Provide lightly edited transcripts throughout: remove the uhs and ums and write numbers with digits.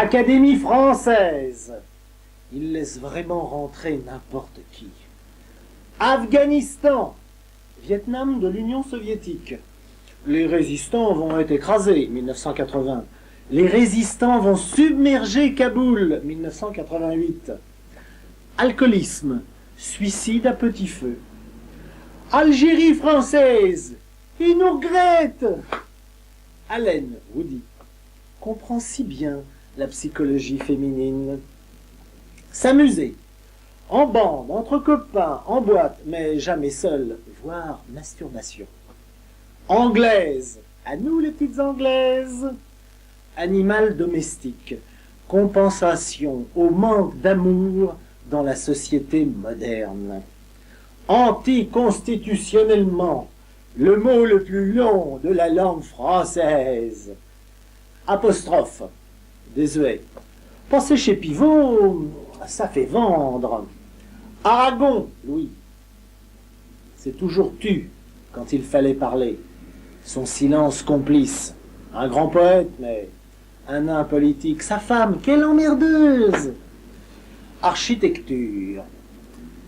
Académie française. Il laisse vraiment rentrer n'importe qui. Afghanistan. Vietnam de l'Union soviétique. Les résistants vont être écrasés, 1980. Les résistants vont submerger Kaboul, 1988. Alcoolisme, suicide à petit feu. Algérie française, ils nous regrettent. Allen, Woody, comprend si bien la psychologie féminine. S'amuser, en bande, entre copains, en boîte, mais jamais seul, voire masturbation. Anglaise, à nous les petites anglaises. Animal domestique, compensation au manque d'amour dans la société moderne. Anticonstitutionnellement, le mot le plus long de la langue française. Apostrophe, désuet. Passer chez Pivot, ça fait vendre. Aragon, Louis. C'est toujours tu quand il fallait parler. Son silence complice. Un grand poète, mais un nain politique. Sa femme, quelle emmerdeuse! Architecture.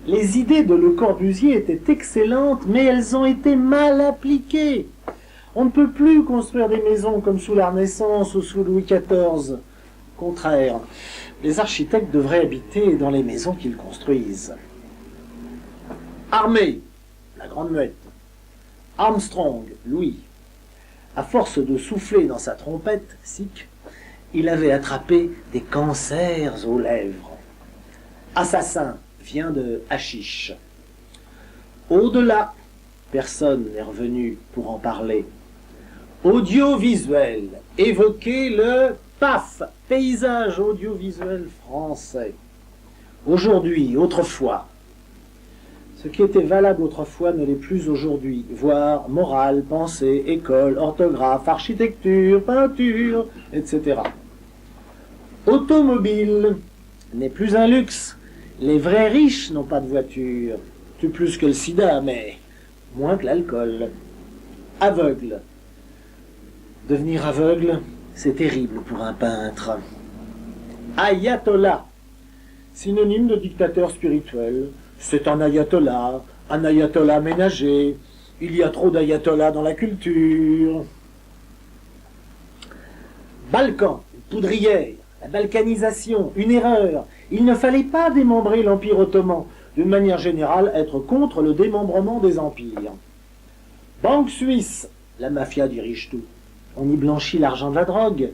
Les idées de Le Corbusier étaient excellentes, mais elles ont été mal appliquées. On ne peut plus construire des maisons comme sous la Renaissance ou sous Louis XIV. Contraire, les architectes devraient habiter dans les maisons qu'ils construisent. Armée, la grande muette. Armstrong, Louis. À force de souffler dans sa trompette, sic, il avait attrapé des cancers aux lèvres. Assassin vient de hashish. Au-delà, personne n'est revenu pour en parler. Audiovisuel, évoquer le PAF, paysage audiovisuel français. Aujourd'hui, autrefois. Ce qui était valable autrefois ne l'est plus aujourd'hui, voire morale, pensée, école, orthographe, architecture, peinture, etc. Automobile n'est plus un luxe. Les vrais riches n'ont pas de voiture. C'est plus que le sida, mais moins que l'alcool. Aveugle. Devenir aveugle, c'est terrible pour un peintre. Ayatollah. Synonyme de dictateur spirituel. C'est un ayatollah ménager. Il y a trop d'ayatollahs dans la culture. Balkan, une poudrière, la balkanisation, une erreur. Il ne fallait pas démembrer l'Empire ottoman. D'une manière générale, être contre le démembrement des empires. Banque suisse, la mafia dirige tout. On y blanchit l'argent de la drogue.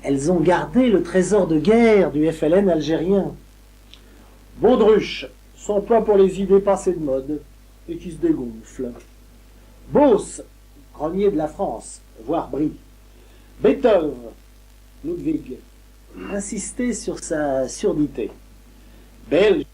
Elles ont gardé le trésor de guerre du FLN algérien. Baudruche, s'emploie pour les idées passées de mode et qui se dégonflent. Beauce, grenier de la France, voire Brie. Beethoven, Ludwig, insister sur sa surdité. Belge,